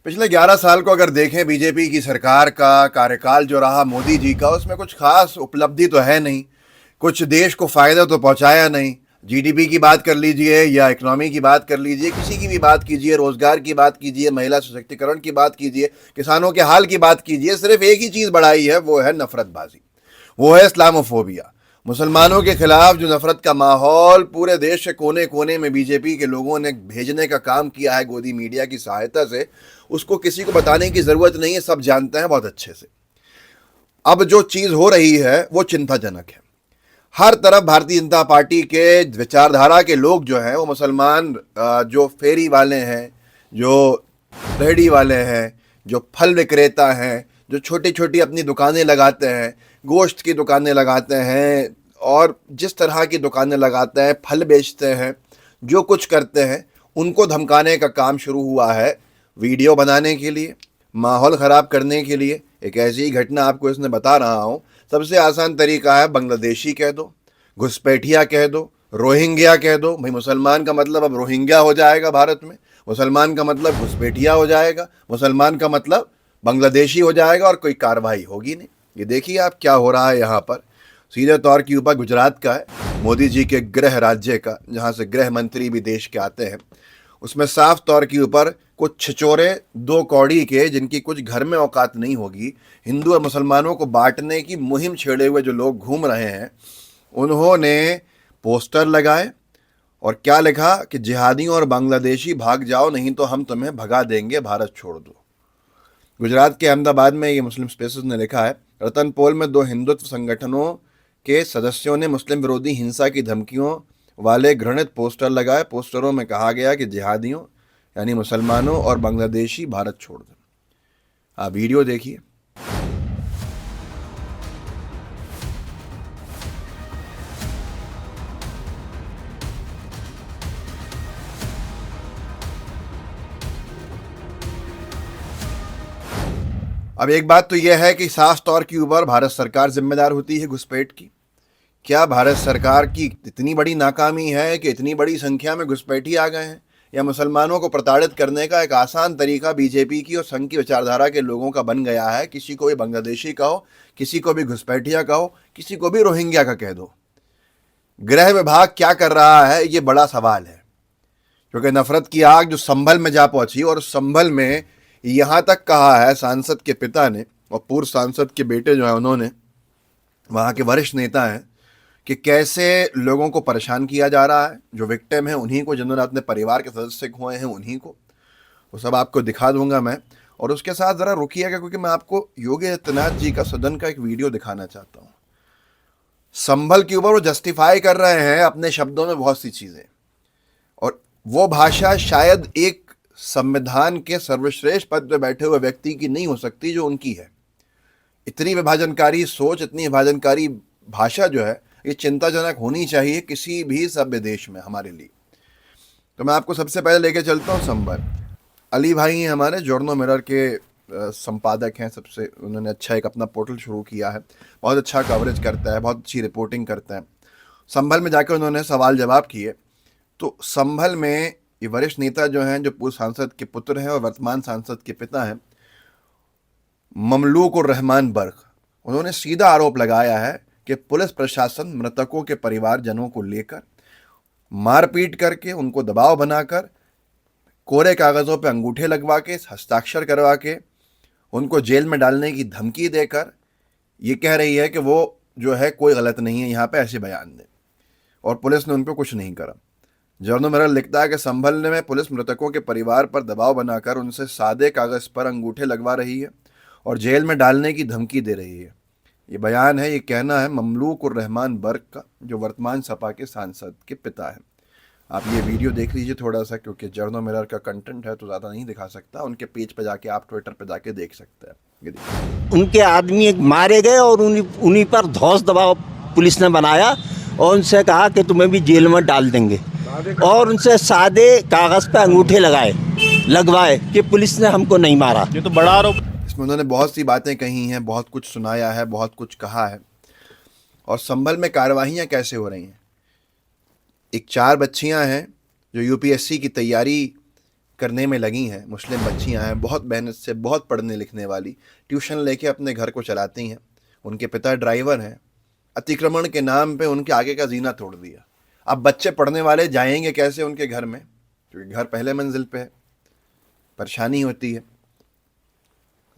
पिछले 11 साल को अगर देखें बीजेपी की सरकार का कार्यकाल जो रहा मोदी जी का, उसमें कुछ खास उपलब्धि तो है नहीं। कुछ देश को फायदा तो पहुंचाया नहीं। जीडीपी की बात कर लीजिए या इकोनॉमी की बात कर लीजिए, किसी की भी बात कीजिए, रोजगार की बात कीजिए, महिला सशक्तिकरण की बात कीजिए, किसानों के हाल की बात कीजिए, सिर्फ एक ही चीज बढ़ाई है, वो है नफरतबाजी, वो है इस्लामोफोबिया। मुसलमानों के खिलाफ जो नफरत का माहौल पूरे देश के कोने कोने में बीजेपी के लोगों ने भेजने का काम किया है गोदी मीडिया की सहायता से, उसको किसी को बताने की जरूरत नहीं है, सब जानते हैं बहुत अच्छे से। अब जो चीज हो रही है वो चिंताजनक है। हर तरफ भारतीय जनता पार्टी के विचारधारा के लोग जो हैं वो मुसलमान, जो फेरी वाले हैं, जो रेहड़ी वाले हैं, जो फल विक्रेता हैं, जो छोटी छोटी अपनी दुकानें लगाते हैं, गोश्त की दुकानें लगाते हैं और जिस तरह की दुकानें लगाते हैं, फल बेचते हैं, जो कुछ करते हैं, उनको धमकाने का काम शुरू हुआ है, वीडियो बनाने के लिए, माहौल ख़राब करने के लिए। एक ऐसी ही घटना आपको इसने बता रहा हूँ। सबसे आसान तरीका है बांग्लादेशी कह दो, घुसपैठिया कह दो, रोहिंग्या कह दो। भाई मुसलमान का मतलब अब रोहिंग्या हो जाएगा भारत में, मुसलमान का मतलब घुसपैठिया हो जाएगा, मुसलमान का मतलब बांग्लादेशी हो जाएगा और कोई कार्रवाई होगी नहीं। ये देखिए आप क्या हो रहा है यहाँ पर। सीधे तौर के ऊपर गुजरात का है, मोदी जी के गृह राज्य का, जहाँ से गृह मंत्री भी देश के आते हैं। उसमें साफ तौर के ऊपर कुछ छिचोरे दो कौड़ी के, जिनकी कुछ घर में औकात नहीं होगी, हिंदू और मुसलमानों को बांटने की मुहिम छेड़े हुए जो लोग घूम रहे हैं, उन्होंने पोस्टर लगाए और क्या लिखा कि जिहादियों और बांग्लादेशी भाग जाओ, नहीं तो हम तुम्हें भगा देंगे, भारत छोड़ दो। गुजरात के अहमदाबाद में ये मुस्लिम स्पेसेस ने लिखा है, रतनपोल में दो हिंदुत्व संगठनों के सदस्यों ने मुस्लिम विरोधी हिंसा की धमकियों वाले घृणित पोस्टर लगाए। पोस्टरों में कहा गया कि जिहादियों यानी मुसलमानों और बांग्लादेशी भारत छोड़ दें। आप वीडियो देखिए। अब एक बात तो यह है कि साफ तौर के ऊपर भारत सरकार जिम्मेदार होती है घुसपैठ की। क्या भारत सरकार की इतनी बड़ी नाकामी है कि इतनी बड़ी संख्या में घुसपैठी आ गए हैं, या मुसलमानों को प्रताड़ित करने का एक आसान तरीका बीजेपी की और संघ की विचारधारा के लोगों का बन गया है? किसी को भी बांग्लादेशी कहो, किसी को भी घुसपैठिया कहो, किसी को भी रोहिंग्या का कह दो। गृह विभाग क्या कर रहा है, ये बड़ा सवाल है, क्योंकि नफरत की आग जो संभल में जा पहुंची, और संभल में यहाँ तक कहा है सांसद के पिता ने और पूर्व सांसद के बेटे जो है उन्होंने, वहाँ के वरिष्ठ नेता हैं, कि कैसे लोगों को परेशान किया जा रहा है। जो विक्टिम है उन्हीं को, जिन्होंने अपने परिवार के सदस्य खोए हैं उन्हीं को। वो सब आपको दिखा दूंगा मैं। और उसके साथ ज़रा रुकिएगा, क्योंकि मैं आपको योगी आदित्यनाथ जी का सदन का एक वीडियो दिखाना चाहता हूँ। संभल के ऊपर वो जस्टिफाई कर रहे हैं अपने शब्दों में बहुत सी चीज़ें, और वो भाषा शायद एक संविधान के सर्वश्रेष्ठ पद पर बैठे हुए व्यक्ति की नहीं हो सकती जो उनकी है। इतनी विभाजनकारी सोच, इतनी विभाजनकारी भाषा जो है, ये चिंताजनक होनी चाहिए किसी भी सभ्य देश में हमारे लिए। तो मैं आपको सबसे पहले लेके चलता हूँ संभल। अली भाई हैं हमारे, जर्नल मिरर के संपादक हैं। सबसे उन्होंने अच्छा एक अपना पोर्टल शुरू किया है, बहुत अच्छा कवरेज करता है, बहुत अच्छी रिपोर्टिंग करता है। संभल में जाकर उन्होंने सवाल जवाब किए। तो संभल में ये वरिष्ठ नेता जो हैं, जो पूर्व सांसद के पुत्र हैं और वर्तमान सांसद के पिता हैं, ममलूक उर रहमान बर्क, उन्होंने सीधा आरोप लगाया है कि पुलिस प्रशासन मृतकों के परिवारजनों को लेकर मारपीट करके, उनको दबाव बनाकर, कोरे कागज़ों पे अंगूठे लगवा के, हस्ताक्षर करवा के, उनको जेल में डालने की धमकी देकर ये कह रही है कि वो जो है कोई गलत नहीं है यहाँ पे, ऐसे बयान दें, और पुलिस ने उन पर कुछ नहीं करा। जर्नल मिरर लिखता है कि संभल में पुलिस मृतकों के परिवार पर दबाव बनाकर उनसे सादे कागज़ पर अंगूठे लगवा रही है और जेल में डालने की धमकी दे रही है। ये बयान है, ये कहना है ममलूक उर रहमान बर्क का, जो वर्तमान सपा के सांसद के पिता है। आप ये वीडियो देख लीजिए थोड़ा सा, क्योंकि जर्नल मिरर का कंटेंट है तो ज़्यादा नहीं दिखा सकता। उनके पेज पे जाके, आप ट्विटर पे जाके देख सकते हैं। ये देखिए, उनके आदमी मारे गए और उन्हीं पर धौंस दबाव पुलिस ने बनाया और उनसे कहा कि तुम्हें भी जेल में डाल देंगे, और उनसे सादे कागज़ पे अंगूठे लगवाए कि पुलिस ने हमको नहीं मारा। ये तो बड़ा आरोप। इसमें उन्होंने बहुत सी बातें कही हैं, बहुत कुछ सुनाया है, बहुत कुछ कहा है। और संभल में कार्रवाइयाँ कैसे हो रही हैं? एक 4 बच्चियां हैं जो यूपीएससी की तैयारी करने में लगी हैं। मुस्लिम बच्चियां हैं, बहुत मेहनत से, बहुत पढ़ने लिखने वाली, ट्यूशन लेके अपने घर को चलाती हैं। उनके पिता ड्राइवर हैं। अतिक्रमण के नाम पे उनके आगे का जीना तोड़ दिया। अब बच्चे पढ़ने वाले जाएंगे कैसे उनके घर में, क्योंकि घर पहले मंजिल पे है, परेशानी होती है।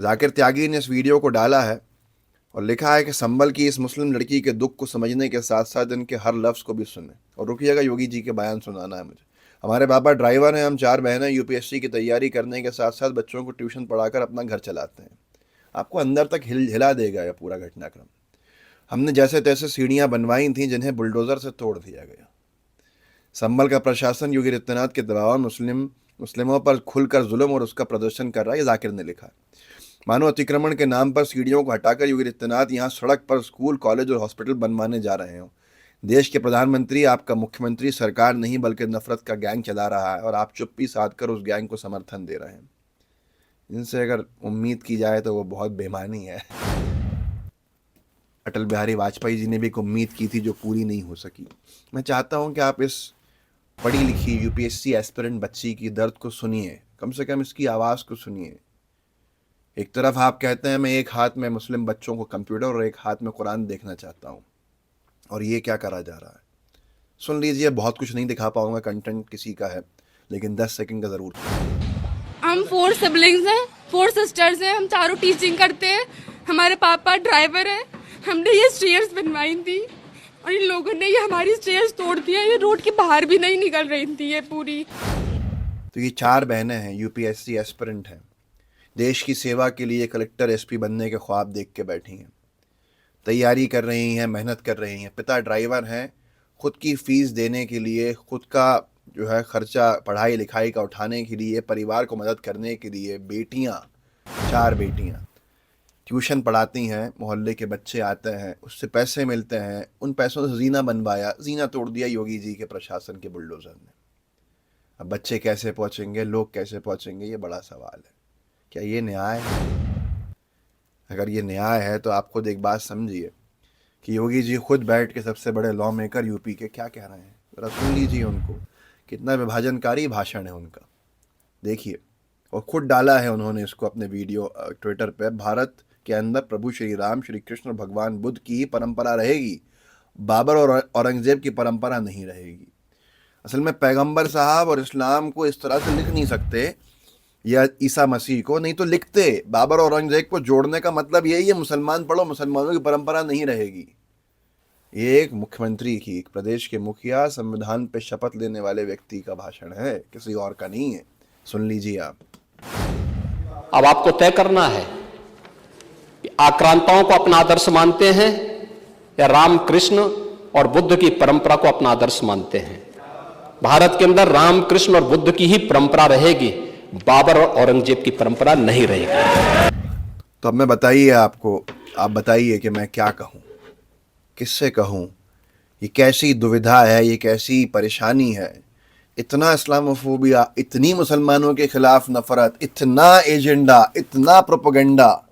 जाकिर त्यागी ने इस वीडियो को डाला है और लिखा है कि संभल की इस मुस्लिम लड़की के दुख को समझने के साथ साथ इनके हर लफ्ज़ को भी सुने। और रुकिएगा, योगी जी के बयान सुनाना है मुझे। हमारे बाबा ड्राइवर हैं, हम 4 बहनें यूपीएससी की तैयारी करने के साथ साथ बच्चों को ट्यूशन पढ़ाकर अपना घर चलाते हैं। आपको अंदर तक हिला देगा यह पूरा घटनाक्रम। हमने जैसे तैसे सीढ़ियाँ बनवाई थीं जिन्हें बुलडोज़र से तोड़ दिया गया। संभल का प्रशासन योगी आदित्यनाथ के दबाव मुस्लिमों पर खुलकर जुल्म और उसका प्रदर्शन कर रहा है, जाकिर ने लिखा है। मानो अतिक्रमण के नाम पर सीढ़ियों को हटाकर योगी आदित्यनाथ यहाँ सड़क पर स्कूल, कॉलेज और हॉस्पिटल बनवाने जा रहे हों। देश के प्रधानमंत्री आपका मुख्यमंत्री सरकार नहीं बल्कि नफरत का गैंग चला रहा है और आप चुप्पी साध कर उस गैंग को समर्थन दे रहे हैं। इनसे अगर उम्मीद की जाए तो वो बहुत बेईमानी है। अटल बिहारी वाजपेयी जी ने भी एक उम्मीद की थी जो पूरी नहीं हो सकी। मैं चाहता हूं कि आप इस पढ़ी लिखी यूपीएससी एस्पिरेंट बच्ची की दर्द को सुनिए, कम से कम इसकी आवाज़ को सुनिए। एक तरफ आप कहते हैं मैं एक हाथ में मुस्लिम बच्चों को कंप्यूटर और एक हाथ में कुरान देखना चाहता हूं, और ये क्या करा जा रहा है। सुन लीजिए, बहुत कुछ नहीं दिखा पाऊंगा, कंटेंट किसी का है, लेकिन 10 सेकंड का ज़रूर। हम 4 सिबलिंग्स हैं, 4 सिस्टर्स हैं, हम चारों टीचिंग करते हैं। हमारे पापा ड्राइवर हैं। हमने ये स्टेयर्स बनवाई थी और इन लोगों ने ये हमारी स्टेयर्स तोड़ दिया। ये रोड के बाहर भी नहीं निकल रही थी ये पूरी। तो ये 4 बहनें हैं, यूपीएससी एस्पिरेंट हैं, देश की सेवा के लिए कलेक्टर एसपी बनने के ख्वाब देख के बैठी हैं, तैयारी कर रही हैं, मेहनत कर रही हैं। पिता ड्राइवर हैं, खुद की फ़ीस देने के लिए, खुद का जो है खर्चा पढ़ाई लिखाई का उठाने के लिए, परिवार को मदद करने के लिए बेटियां, 4 बेटियां ट्यूशन पढ़ाती हैं। मोहल्ले के बच्चे आते हैं, उससे पैसे मिलते हैं, उन पैसों से जीना बनवाया, जीना तोड़ दिया योगी जी के प्रशासन के बुलडोज़र ने। अब बच्चे कैसे पहुंचेंगे, लोग कैसे पहुंचेंगे, ये बड़ा सवाल है। क्या ये न्याय है? अगर ये न्याय है तो आप खुद एक बात समझिए कि योगी जी खुद बैठ के सबसे बड़े लॉ मेकर यूपी के क्या कह रहे हैं। जरा सुन लीजिए उनको, कितना विभाजनकारी भाषण है उनका, देखिए। और खुद डाला है उन्होंने इसको अपने वीडियो ट्विटर पे, भारत के अंदर प्रभु श्री राम, श्री कृष्ण और भगवान बुद्ध की ही परंपरा रहेगी, बाबर और औरंगजेब की परंपरा नहीं रहेगी। असल में पैगंबर साहब और इस्लाम को इस तरह से लिख नहीं सकते, या ईसा मसीह को, नहीं तो लिखते। बाबर और औरंगजेब को जोड़ने का मतलब यही है, मुसलमान पढ़ो, मुसलमानों की परंपरा नहीं रहेगी। एक मुख्यमंत्री की, एक प्रदेश के मुखिया, संविधान पे शपथ लेने वाले व्यक्ति का भाषण है, किसी और का नहीं है। सुन लीजिए आप। अब आपको तय करना है कि आक्रांताओं को अपना आदर्श मानते हैं या राम, कृष्ण और बुद्ध की परंपरा को अपना आदर्श मानते हैं। भारत के अंदर राम, कृष्ण और बुद्ध की ही परंपरा रहेगी, बाबर और औरंगजेब की परंपरा नहीं रहेगी। तो अब मैं बताइए आपको, आप बताइए कि मैं क्या कहूँ, किससे कहूँ। ये कैसी दुविधा है, ये कैसी परेशानी है। इतना इस्लामोफोबिया, इतनी मुसलमानों के खिलाफ नफरत, इतना एजेंडा, इतना प्रोपेगेंडा।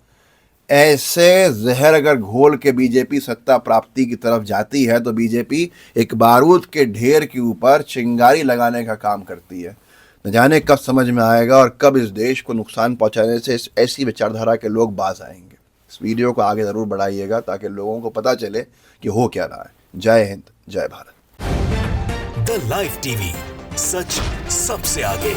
ऐसे जहर अगर घोल के बीजेपी सत्ता प्राप्ति की तरफ जाती है तो बीजेपी एक बारूद के ढेर के ऊपर चिंगारी लगाने का काम करती है। न जाने कब समझ में आएगा और कब इस देश को नुकसान पहुंचाने से ऐसी विचारधारा के लोग बाज आएंगे। इस वीडियो को आगे ज़रूर बढ़ाइएगा ताकि लोगों को पता चले कि हो क्या रहा है। जय हिंद, जय भारत। द लाइव टीवी, सच सबसे आगे।